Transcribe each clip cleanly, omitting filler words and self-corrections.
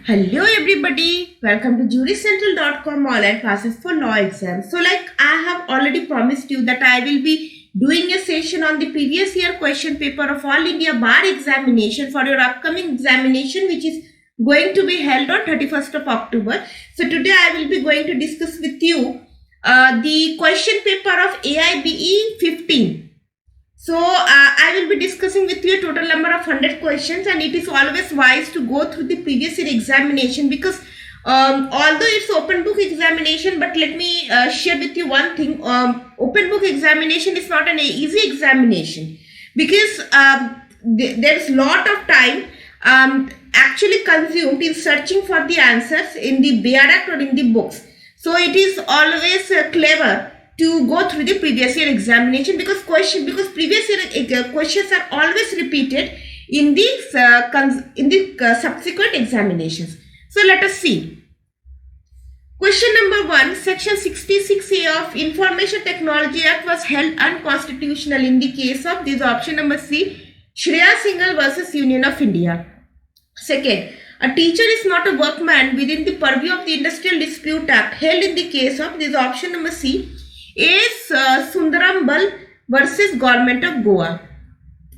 Hello everybody, welcome to jurycentral.com online classes for law exams. So like I have already promised you that I will be doing a session on the previous year question paper of All India Bar examination for your upcoming examination, which is going to be held on 31st of October. So today I will be going to discuss with you the question paper of AIBE 15. So I will be discussing with you a total number of 100 questions, and it is always wise to go through the previous year examination because although it's open book examination, but let me share with you one thing. Open book examination is not an easy examination because there's lot of time actually consumed in searching for the answers in the BR or in the books. So it is always clever to go through the previous year examination because previous year questions are always repeated in the subsequent examinations. So let us see. Question number 1, Section 66A of Information Technology Act was held unconstitutional in the case of this option number C, Shreya Singhal versus Union of India. Second, a teacher is not a workman within the purview of the Industrial Dispute Act held in the case of this option number C, is Sundarambal versus Government of Goa.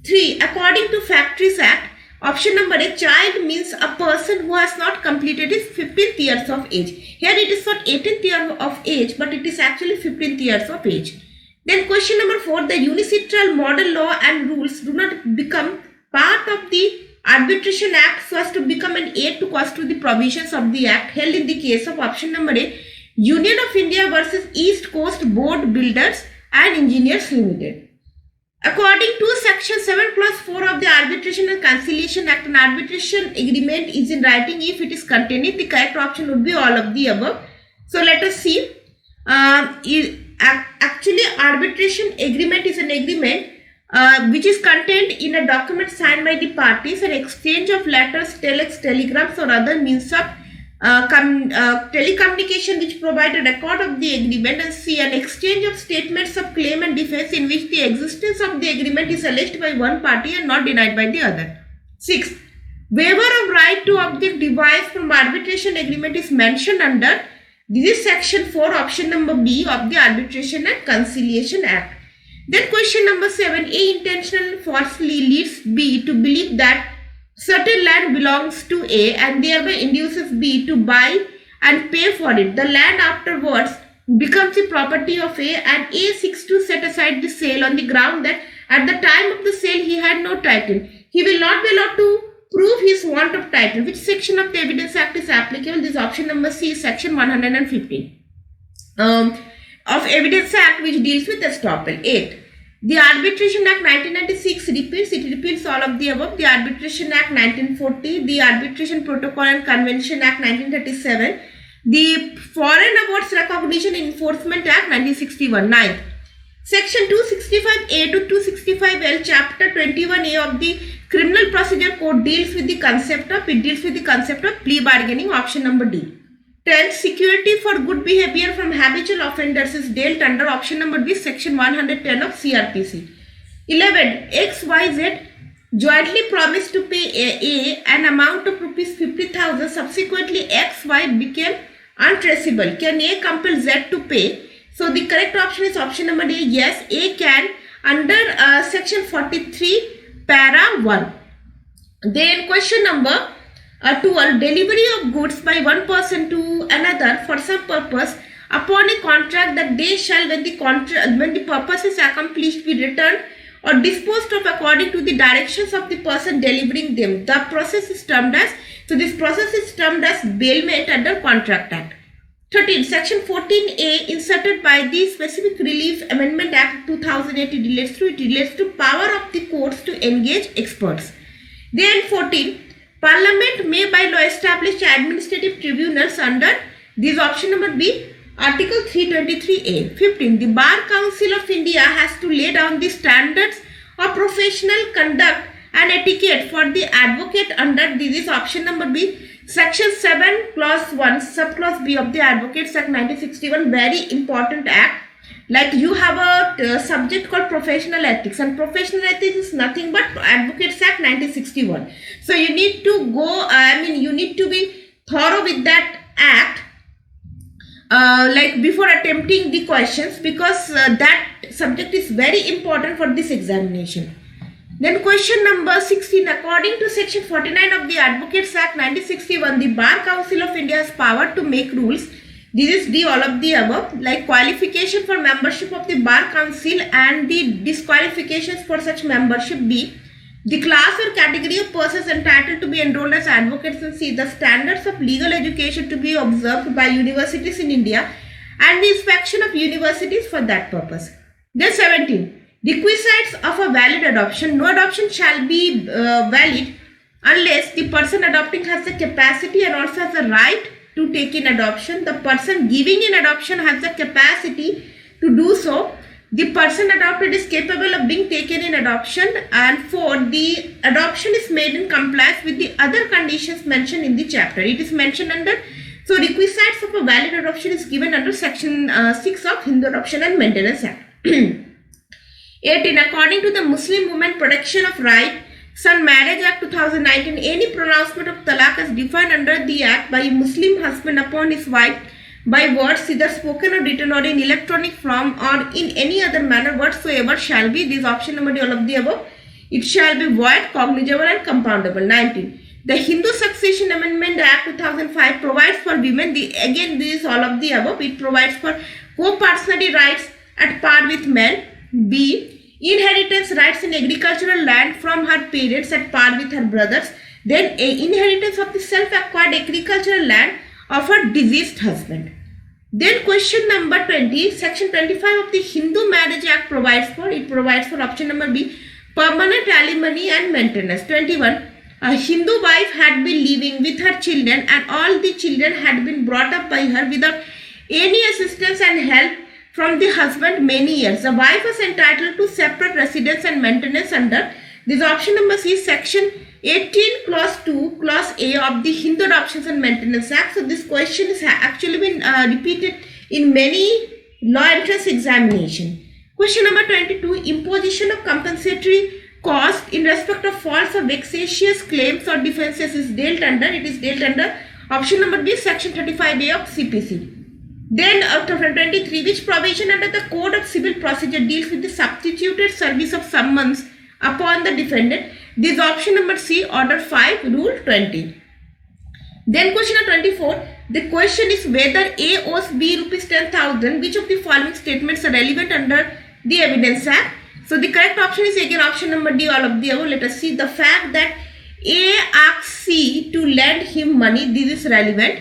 3. According to Factories Act, option number A, child means a person who has not completed his 15th years of age. Here it is not 18th year of age, but it is actually 15th years of age. Then question number 4, the unilateral model law and rules do not become part of the Arbitration Act so as to become an aid to construe the provisions of the Act held in the case of option number A, Union of India versus East Coast Board Builders and Engineers Limited. According to Section 7 Clause 4 of the Arbitration and Conciliation Act, an arbitration agreement is in writing if it is contained. The correct option would be all of the above. So let us see. Actually, arbitration agreement is an agreement which is contained in a document signed by the parties, an exchange of letters, telex, telegrams or other means of telecommunication which provide a record of the agreement, and C, an exchange of statements of claim and defense in which the existence of the agreement is alleged by one party and not denied by the other. 6. Waiver of right to object devised from arbitration agreement is mentioned under this is section 4 option number B of the Arbitration and Conciliation Act. Then question number 7, A intentionally falsely leads B to believe that certain land belongs to A and thereby induces B to buy and pay for it. The land afterwards becomes the property of A and A seeks to set aside the sale on the ground that at the time of the sale he had no title. He will not be allowed to prove his want of title. Which section of the Evidence Act is applicable? This option number C, section 115 of Evidence Act, which deals with estoppel. 8. The Arbitration Act 1996 repeats all of the above. The Arbitration Act 1940, the Arbitration Protocol and Convention Act 1937, the Foreign Awards Recognition and Enforcement Act 1961. 9th, Section 265A to 265L, Chapter 21A of the Criminal Procedure Code deals with the concept of plea bargaining, option number D. 10th, security for good behavior from habitual offenders is dealt under option number B, section 110 of CRPC. 11. XYZ jointly promised to pay A an amount of rupees 50,000. Subsequently, XY became untraceable. Can A compel Z to pay? So the correct option is option number D. Yes, A can under section 43 para 1. Then question number 12, delivery of goods by one person to another for some purpose upon a contract that they shall, when the purpose is accomplished, be returned or disposed of according to the directions of the person delivering them. The process is termed as bailment under Contract Act. 13. Section 14A inserted by the Specific Relief Amendment Act 2008 relates to power of the courts to engage experts. Then 14. Parliament may by law establish administrative tribunals under this option number B, Article 323A. 15. The Bar Council of India has to lay down the standards of professional conduct and etiquette for the advocate under this option number B, Section 7 Clause 1 Subclause B of the Advocates Act 1961. Very important act. Like you have a subject called professional ethics, and professional ethics is nothing but Advocates Act 1961. So you need to go, you need to be like before attempting the questions, because that subject is very important for this examination. Then question number 16. According to section 49 of the Advocates Act 1961, the Bar Council of India has power to make rules. This is the all of the above, like qualification for membership of the Bar Council and the disqualifications for such membership. B, the class or category of persons entitled to be enrolled as advocates, and C, the standards of legal education to be observed by universities in India and the inspection of universities for that purpose. Then 17. Requisites of a valid adoption. No adoption shall be valid unless the person adopting has the capacity and also has the right to take in adoption. The person giving in adoption has the capacity to do so. The person adopted is capable of being taken in adoption, and 4, the adoption is made in compliance with the other conditions mentioned in the chapter. It is mentioned under, so requisites of a valid adoption is given under section 6 of Hindu Adoption and Maintenance Act. 18. According to the Muslim Women Protection of Rights and Marriage Act 2019, any pronouncement of talaq as defined under the act by a Muslim husband upon his wife by words either spoken or written or in electronic form or in any other manner whatsoever shall be, this option number all of the above, it shall be void, cognizable and compoundable. 19. The Hindu Succession Amendment Act 2005 provides for women, again this is all of the above, it provides for co-personality rights at par with men. B, inheritance rights in agricultural land from her parents at par with her brothers. Then inheritance of the self-acquired agricultural land of her deceased husband. Then question number 20, section 25 of the Hindu Marriage Act provides for option number B, permanent alimony and maintenance. 21, a Hindu wife had been living with her children and all the children had been brought up by her without any assistance and help from the husband many years. The wife was entitled to separate residence and maintenance under this option number C, section 18 clause 2 clause A of the Hindu Adoptions and Maintenance Act. So this question has actually been repeated in many law entrance examination. Question number 22, imposition of compensatory cost in respect of false or vexatious claims or defenses is dealt under, it is dealt under option number B, section 35A of CPC. Then after 23, which provision under the Code of Civil Procedure deals with the substituted service of summons upon the defendant? This option number C, order 5, rule 20. Then question number 24, the question is whether A owes B rupees 10,000, which of the following statements are relevant under the Evidence Act? So the correct option is again option number D, all of the above. Let us see. The fact that A asks C to lend him money, this is relevant.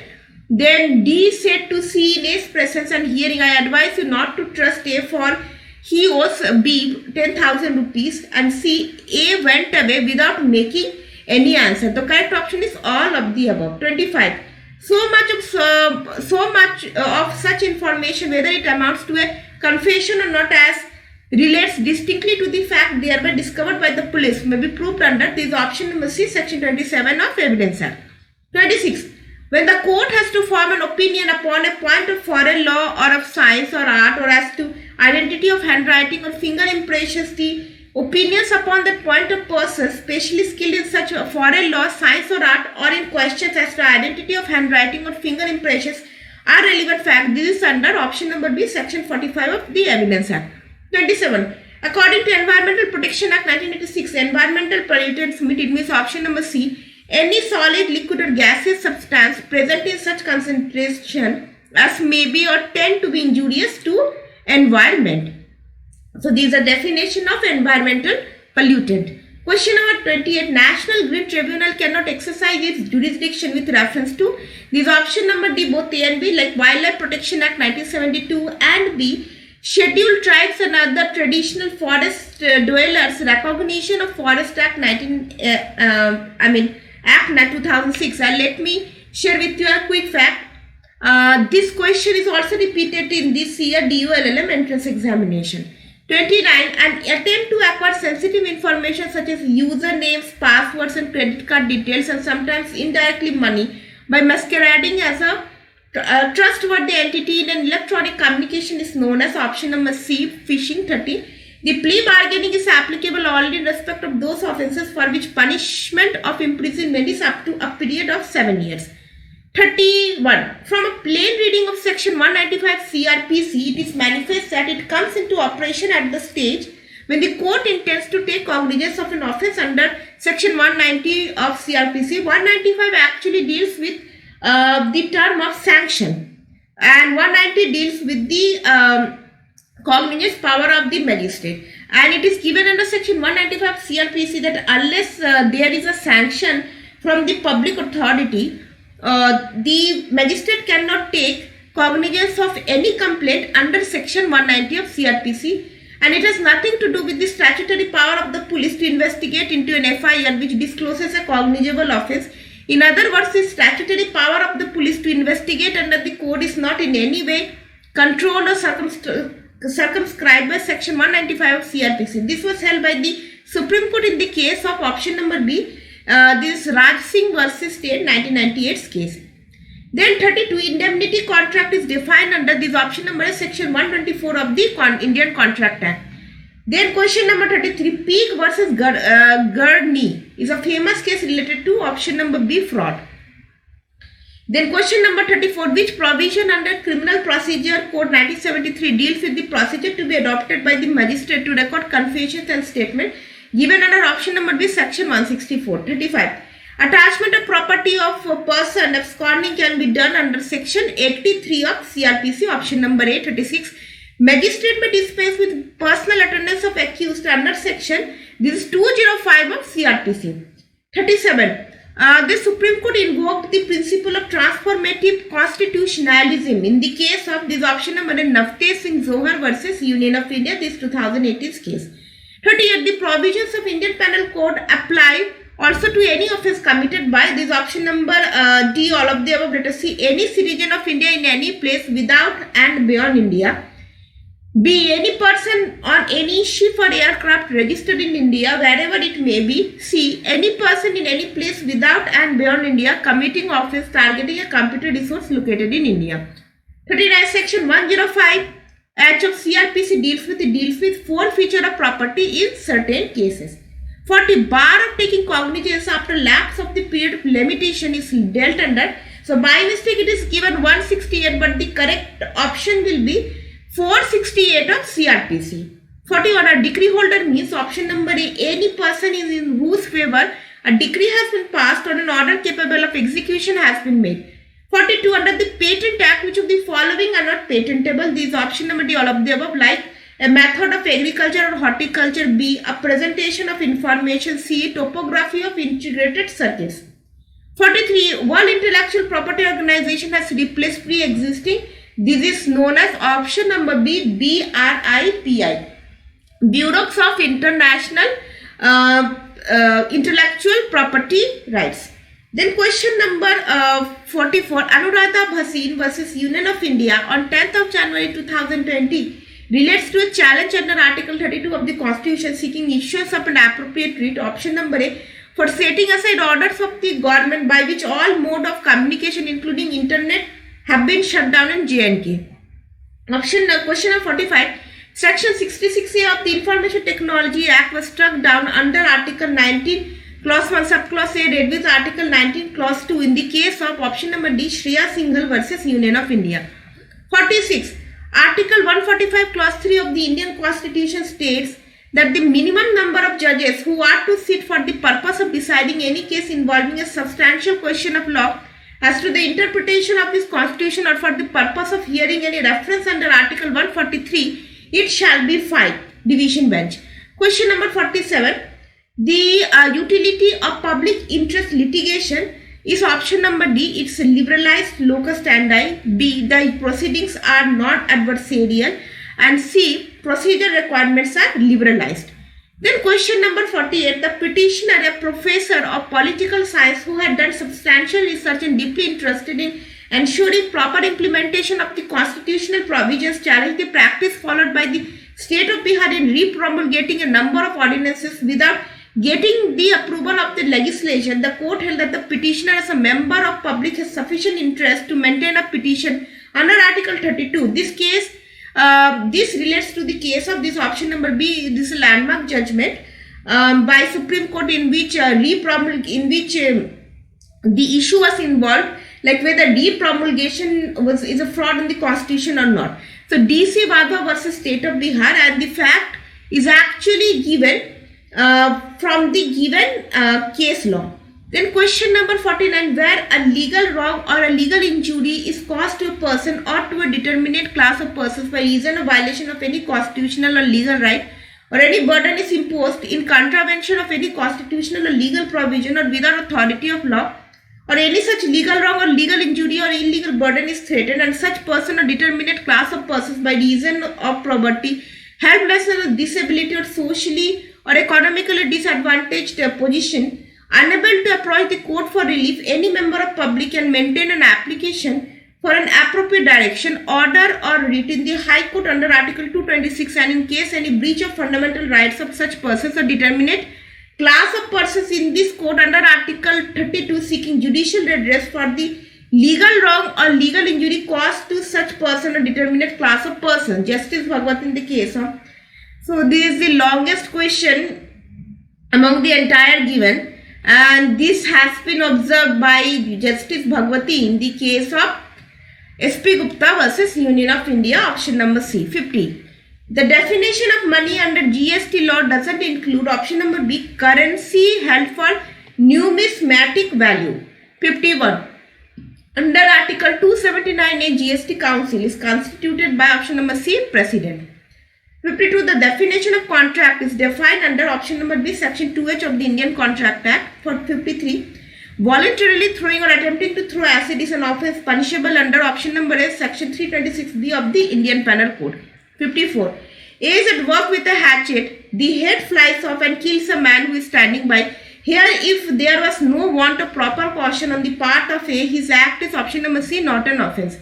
Then D said to C in A's presence and hearing, I advise you not to trust A for he owes B 10,000 rupees, and C, A went away without making any answer. The correct option is all of the above. 25. So much of such information, whether it amounts to a confession or not, as relates distinctly to the fact thereby discovered by the police, may be proved under this option number C, section 27 of Evidence Act. 26. When the court has to form an opinion upon a point of foreign law or of science or art, or as to identity of handwriting or finger impressions, the opinions upon that point of persons specially skilled in such foreign law, science or art, or in questions as to identity of handwriting or finger impressions are relevant fact. This is under option number B, section 45 of the Evidence Act. 27. According to Environmental Protection Act 1986, environmental pollutants, it means option number C, any solid, liquid or gaseous substance present in such concentration as may be or tend to be injurious to environment. So these are definition of environmental pollutant. Question number 28. National Green Tribunal cannot exercise its jurisdiction with reference to this option number D, both A and B, like Wildlife Protection Act 1972 and B, Scheduled Tribes and Other Traditional Forest Dwellers Recognition of Forest Act Act 2006. Let me share with you a quick fact. This question is also repeated in this year DULLM entrance examination. 29. An attempt to acquire sensitive information such as usernames, passwords and credit card details, and sometimes indirectly money, by masquerading as a trustworthy entity in an electronic communication is known as option number C, phishing. 30. The plea bargaining is applicable only in respect of those offences for which punishment of imprisonment is up to a period of 7 years. 31. From a plain reading of section 195 CRPC, it is manifest that it comes into operation at the stage when the court intends to take cognizance of an offence under section 190 of CRPC. 195 actually deals with the term of sanction, and 190 deals with the cognizance power of the magistrate. And it is given under section 195 CRPC that unless there is a sanction from the public authority, the magistrate cannot take cognizance of any complaint under section 190 of CRPC, and it has nothing to do with the statutory power of the police to investigate into an FIR which discloses a cognizable offence. In other words, the statutory power of the police to investigate under the code is not in any way controlled or circumscribed by section 195 of CRPC. This was held by the Supreme Court in the case of option number B, this Raj Singh versus State 1998 case. Then 32, indemnity contract is defined under this option number section 124 of the Indian Contract Act. Then question number 33, Peak versus Gurney is a famous case related to option number B, fraud. Then question number 34, which provision under Criminal Procedure Code 1973 deals with the procedure to be adopted by the magistrate to record confessions and statements given under option number B, section 164. 35. Attachment of property of a person absconding can be done under section 83 of CRPC, option number A. 36. Magistrate may dispense with personal attendance of accused under section, this is 205 of CRPC. 37. The Supreme Court invoked the principle of transformative constitutionalism in the case of this option number Navtej Singh Zohar versus Union of India, this 2018 case. 38. The provisions of Indian Penal Code apply also to any offence committed by this option number D, all of the above. Let us see, any citizen of India in any place without and beyond India. B, any person on any ship or aircraft registered in India wherever it may be. C, any person in any place without and beyond India committing offence targeting a computer resource located in India. 39. Section 105 H of CRPC deals with forfeiture of property in certain cases. 40. Bar of taking cognizance after lapse of the period of limitation is dealt under. So by mistake it is given 168, but the correct option will be 468 of CRPC. 41. A decree holder means option number A, any person in whose favor a decree has been passed or an order capable of execution has been made. 42. Under the Patent Act, which of the following are not patentable? These option number D, all of the above, like a method of agriculture or horticulture. B, a presentation of information. C, topography of integrated circuits. 43. One intellectual property organization has replaced pre-existing. This is known as option number B, BRIPI, Bureau of International Intellectual Property Rights. Then question number 44, Anuradha Bhasin versus Union of India on 10th of January 2020 relates to a challenge under Article 32 of the Constitution seeking issuance of an appropriate writ, option number A, for setting aside orders of the government by which all mode of communication including internet have been shut down in J&K. Question number 45, Section 66A of the Information Technology Act was struck down under Article 19, Clause 1, Subclause A, read with Article 19, Clause 2 in the case of option number D, Shreya Singhal versus Union of India. 46. Article 145, Clause 3 of the Indian Constitution states that the minimum number of judges who are to sit for the purpose of deciding any case involving a substantial question of law as to the interpretation of this constitution or for the purpose of hearing any reference under Article 143, it shall be 5, division bench. Question number 47. The utility of public interest litigation is option number D, it's liberalized locus standi. B, the proceedings are not adversarial. And C, procedure requirements are liberalized. Then question number 48, the petitioner, a professor of political science who had done substantial research and deeply interested in ensuring proper implementation of the constitutional provisions, challenged the practice followed by the state of Bihar in re-promulgating a number of ordinances without getting the approval of the legislation. The court held that the petitioner as a member of public has sufficient interest to maintain a petition under Article 32. This case, this relates to the case of this option number B, this is a landmark judgment by Supreme Court in which the issue was involved like whether depromulgation is a fraud in the constitution or not. So DC Wadhwa versus State of Bihar, and the fact is actually given from the given case law. Then question number 49, where a legal wrong or a legal injury is caused to a person or to a determinate class of persons by reason of violation of any constitutional or legal right, or any burden is imposed in contravention of any constitutional or legal provision or without authority of law, or any such legal wrong or legal injury or illegal burden is threatened, and such person or determinate class of persons by reason of poverty, helplessness, disability, or socially or economically disadvantaged position, unable to approach the court for relief, any member of public can maintain an application for an appropriate direction, order, or writ in the High Court under Article 226, and in case any breach of fundamental rights of such persons or determinate class of persons in this court under Article 32 seeking judicial redress for the legal wrong or legal injury caused to such person or determinate class of persons. Justice Bhagwat in the case of. So this is the longest question among the entire given, and this has been observed by Justice Bhagwati in the case of SP Gupta versus Union of India, option number C. 50. The definition of money under GST law doesn't include, option number B, currency held for numismatic value. 51. Under Article 279A, GST Council is constituted by, option number C, President. 52. The definition of contract is defined under option number B, section 2H of the Indian Contract Act. For 53. Voluntarily throwing or attempting to throw acid is an offence punishable under option number A, section 326B of the Indian Penal Code. 54. A is at work with a hatchet. The head flies off and kills a man who is standing by. Here, if there was no want of proper caution on the part of A, his act is, option number C, not an offence.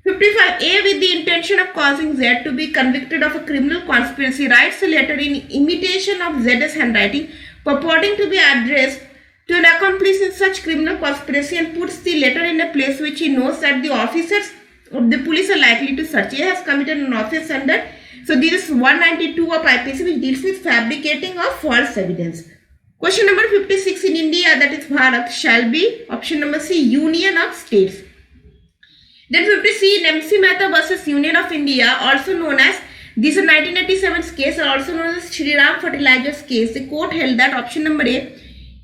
55. A, with the intention of causing Z to be convicted of a criminal conspiracy, writes a letter in imitation of Z's handwriting, purporting to be addressed to an accomplice in such criminal conspiracy, and puts the letter in a place which he knows that the officers of the police are likely to search. A has committed an offence under, so this is 192 of IPC, which deals with fabricating of false evidence. Question number 56, in India, that is Bharat, shall be, option number C, Union of States. Then 50C, in MC Mehta versus Union of India, also known as, this is 1987's case, also known as Shri Ram Fertilizers case. The court held that, option number A,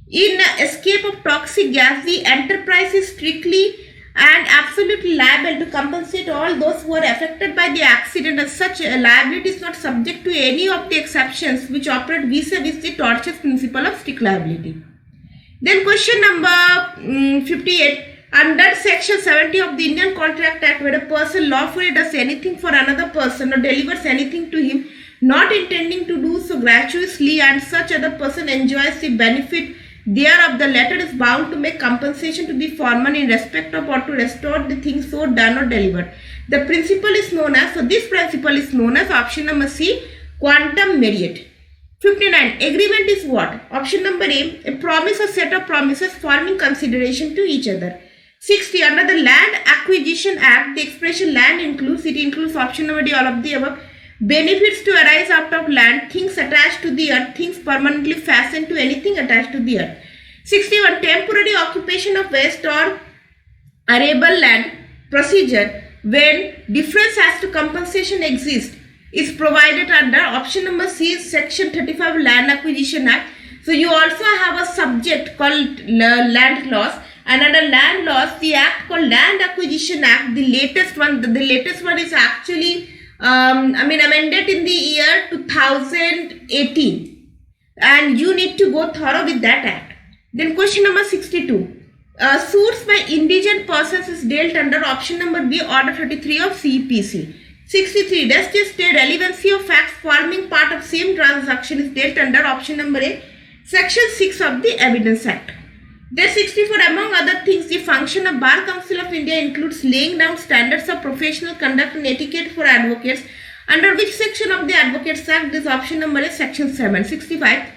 in escape of toxic gas, the enterprise is strictly and absolutely liable to compensate all those who are affected by the accident, and such liability is not subject to any of the exceptions which operate vis-a-vis the tortious principle of strict liability. Then question number 58. Under section 70 of the Indian Contract Act, where a person lawfully does anything for another person or delivers anything to him, not intending to do so gratuitously, and such other person enjoys the benefit thereof, the latter is bound to make compensation to the former in respect of or to restore the thing so done or delivered. The principle is known as, so this principle is known as, option number C, quantum merit. 59. Agreement is what? Option number A promise or set of promises forming consideration to each other. 60. Under the Land Acquisition Act, the expression land includes option number D, all of the above. Benefits to arise out of land, things attached to the earth, things permanently fastened to anything attached to the earth. 61. Temporary occupation of waste or arable land procedure, when difference as to compensation exists, is provided under, option number C, section 35 Land Acquisition Act. So you also have a subject called land laws, and under land laws, the act called Land Acquisition Act, the latest one is actually amended in the year 2018, and you need to go thorough with that act. Then question number 62. Suits by indigent persons is dealt under, option number B, order 33 of CPC. 63. Does just the relevancy of facts forming part of same transaction is dealt under, option number A, section 6 of the Evidence Act. Then 64. Among other things, the function of Bar Council of India includes laying down standards of professional conduct and etiquette for advocates, under which section of the Advocates Act is, option number A, section 7. 65.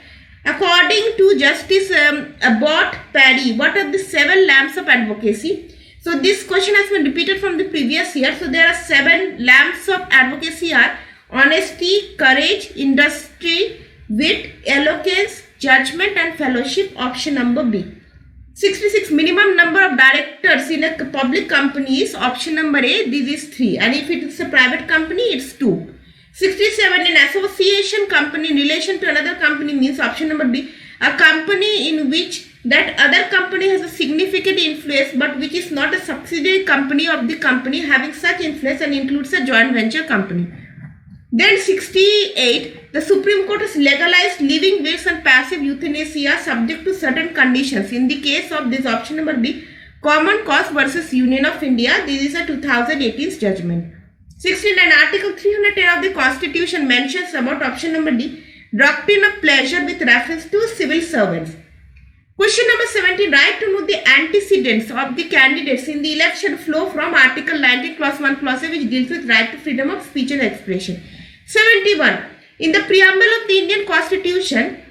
According to Justice Abbott Paddy, what are the 7 lamps of advocacy? So this question has been repeated from the previous year. So there are 7 lamps of advocacy are honesty, courage, industry, wit, eloquence, judgment, and fellowship, option number B. 66 minimum number of directors in a public company is option number A, this is 3, and if it is a private company it's 2. 67 in association company in relation to another company means option number B, a company in which that other company has a significant influence but which is not a subsidiary company of the company having such influence and includes a joint venture company. Then 68, the Supreme Court has legalized living wills and passive euthanasia subject to certain conditions. In the case of this option number B, Common Cause versus Union of India, this is a 2018 judgment. 69, Article 310 of the Constitution mentions about option number D, doctrine of pleasure with reference to civil servants. Question number 70, right to know the antecedents of the candidates in the election flow from Article 19 clause 1 clause A, which deals with right to freedom of speech and expression. 71, in the preamble of the Indian Constitution,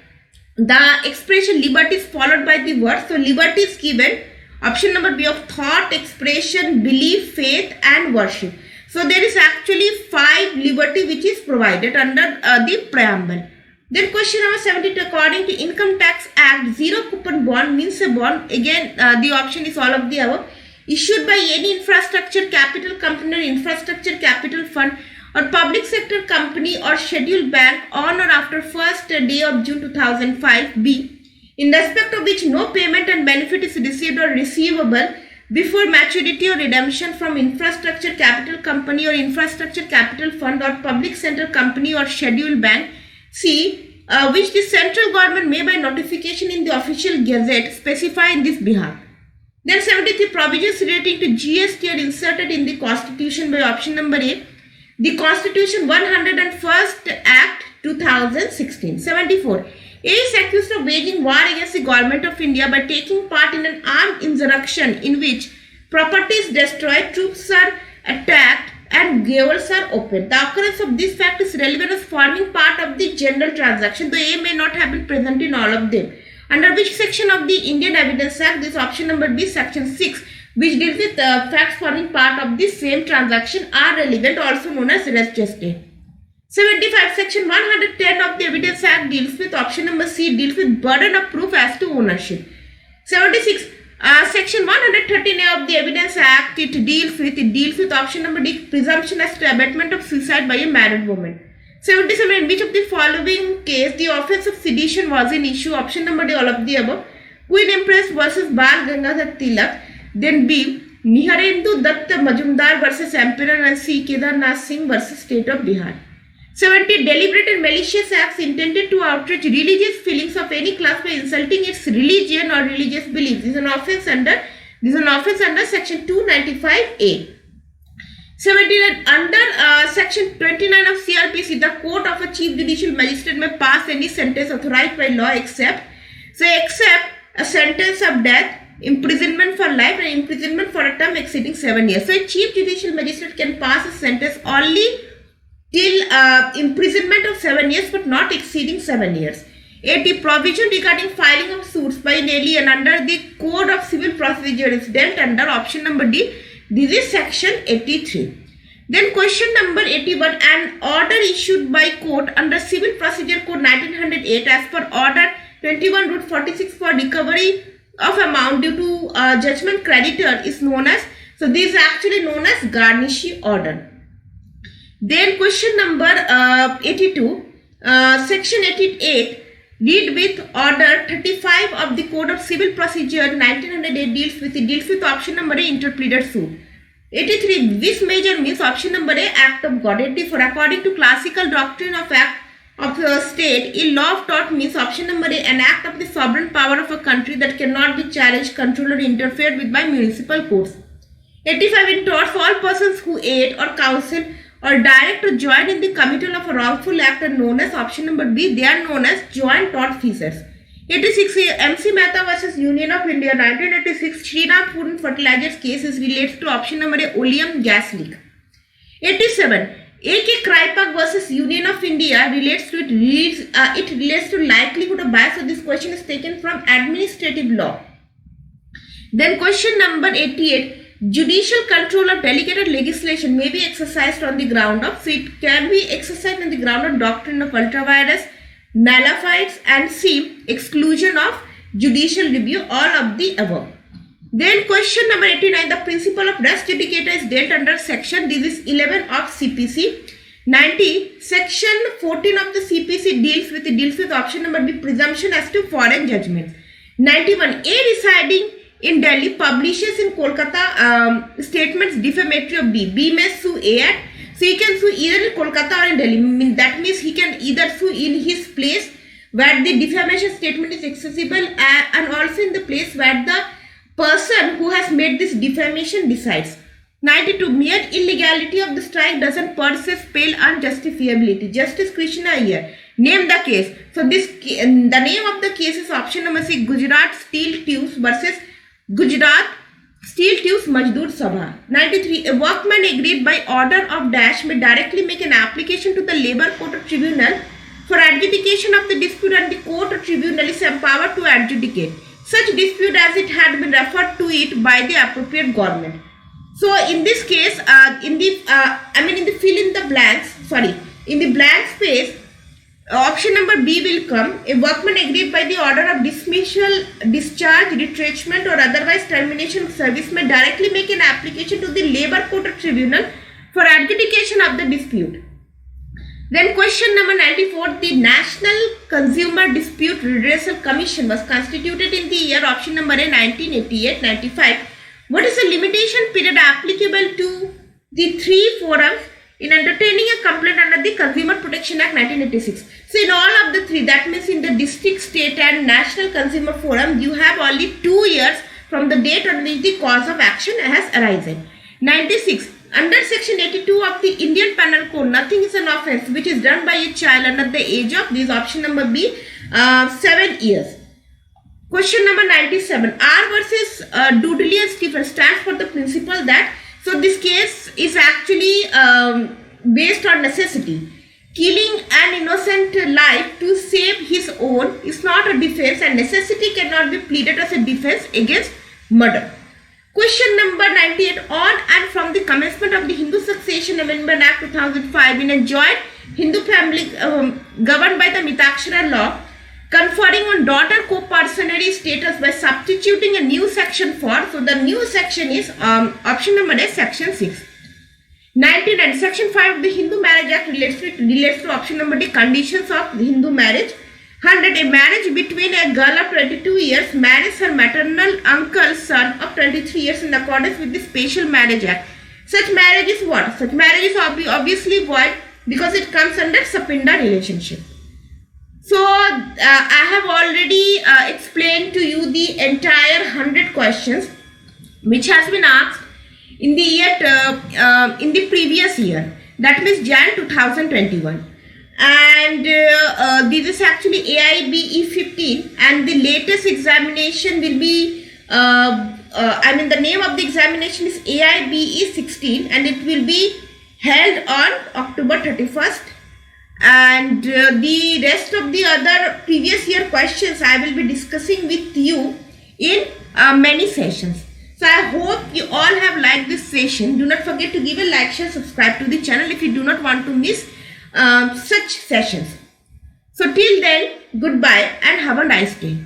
the expression liberty is followed by the word. So liberty is given, option number B, of thought, expression, belief, faith and worship. So there is actually 5 liberty which is provided under the preamble. Then question number 72, according to Income Tax Act, zero coupon bond means a bond, again the option is all of the above, issued by any infrastructure capital company or infrastructure capital fund or public sector company or scheduled bank on or after 1st day of June 2005, B, in respect of which no payment and benefit is received or receivable before maturity or redemption from infrastructure capital company or infrastructure capital fund or public sector company or scheduled bank, C, which the central government may by notification in the official gazette specify in this behalf. Then 73, provisions relating to GST are inserted in the Constitution by option number A, the Constitution 101st Act 2016. 74, A is accused of waging war against the government of India by taking part in an armed insurrection in which property is destroyed, troops are attacked and gaols are opened. The occurrence of this fact is relevant as forming part of the general transaction, though A may not have been present in all of them. Under which section of the Indian Evidence Act, this option number B, section 6, which deals with facts forming part of the same transaction are relevant, also known as res gestae. 75, section 110 of the Evidence Act deals with option number C, deals with burden of proof as to ownership. 76, section 113A of the Evidence Act, it deals with option number D, presumption as to abatement of suicide by a married woman. 77, in which of the following case the offence of sedition was in issue, option number D, all of the above, Queen Empress versus Bal Gangadhar Tilak. Then B, Niharendu Datta Majumdar versus Emperor, and C, Kedarnath Singh versus State of Bihar. 70, deliberate and malicious acts intended to outrage religious feelings of any class by insulting its religion or religious beliefs. This is an offence under section 295A. 79, under section 29 of CRPC, the court of a chief judicial magistrate may pass any sentence authorized by law except a sentence of death, imprisonment for life, and imprisonment for a term exceeding 7 years. So a chief judicial magistrate can pass a sentence only till imprisonment of 7 years but not exceeding 7 years. 80, provision regarding filing of suits by an alien under the Code of Civil Procedure is dealt under option number D. This is section 83. Then question number 81, an order issued by court under Civil Procedure Code 1908 as per order 21-46 for recovery of amount due to judgment creditor is known as, so this is actually known as garnishee order. Then question number 82, section 88, read with order 35 of the Code of Civil Procedure 1908 deals with option number A, interpleader suit. 83, this measure means option number A, act of God. 84, according to classical doctrine of act of the state, a law of tort means option number A, an act of the sovereign power of a country that cannot be challenged, controlled or interfered with by municipal courts. 85, in torts, all persons who aid or counsel or direct or join in the committal of a wrongful act are known as option number B, they are known as joint tortfeasors. 86, MC Mehta versus Union of India 1986, Shriram Food and Fertilizers case is relates to option number A, oleum gas leak. 87, A.K. Kripak versus Union of India relates to it relates to likelihood of bias. So this question is taken from administrative law. Then question number 88, judicial control of delegated legislation may be exercised on the ground of, so it can be exercised on the ground of doctrine of ultravirus, nullifieds, and C, exclusion of judicial review, all of the above. Then question number 89, the principle of res judicata is dealt under section, this is 11 of CPC. 90, section 14 of the CPC deals with option number B, presumption as to foreign judgments. 91, A residing in Delhi publishes in Kolkata statements defamatory of B. B may sue A at, so he can sue either in Kolkata or in Delhi. That means he can either sue in his place where the defamation statement is accessible and also in the place where the person who has made this defamation decides. 92, mere illegality of the strike doesn't per se spell unjustifiability. Justice Krishna Iyer, name the case. So this the name of the case is option number C, Gujarat Steel Tubes versus Gujarat Steel Tubes Mazdoor Sabha. 93, a workman agreed by order of dash may directly make an application to the Labour Court or Tribunal for adjudication of the dispute, and the court or tribunal is empowered to adjudicate such dispute as it had been referred to it by the appropriate government. So in this case, in the fill in the blanks, in the blank space, option number B will come. A workman agreed by the order of dismissal, discharge, retrenchment or otherwise termination of service may directly make an application to the Labour Court or Tribunal for adjudication of the dispute. Then question number 94, the National Consumer Dispute Redressal Commission was constituted in the year option number A, 1988-95. What is the limitation period applicable to the three forums in entertaining a complaint under the Consumer Protection Act 1986? So in all of the three, that means in the district, state and national consumer forum, you have only 2 years from the date on which the cause of action has arisen. 96. Under section 82 of the Indian Penal Code, nothing is an offence which is done by a child under the age of, this option number B, 7 years. Question number 97. R versus Dudley and Stephen stands for the principle that, so this case is actually based on necessity. Killing an innocent life to save his own is not a defense, and necessity cannot be pleaded as a defense against murder. Question number 98. On and from the commencement of the Hindu Succession Amendment Act 2005 in a joint Hindu family governed by the Mitakshara law, conferring on daughter co-personary status by substituting a new section for, so the new section is option number A, section 6. 99. Section 5 of the Hindu Marriage Act relates to option number D, conditions of the Hindu marriage. 100. A marriage between a girl of 22 years marries her maternal uncle's son of 23 years in accordance with the Special Marriage Act. Such marriage is what? Such marriage is obviously void because it comes under Sapinda relationship. So I have already explained to you the entire 100 questions which has been asked in the year in the previous year, that means Jan 2021. And this is actually AIBE 15, and the latest examination will be the name of the examination is AIBE 16, and it will be held on October 31st. And the rest of the other previous year questions I will be discussing with you in many sessions. So I hope you all have liked this session. Do not forget to give a like, share, subscribe to the channel if you do not want to miss such sessions. So till then, goodbye and have a nice day.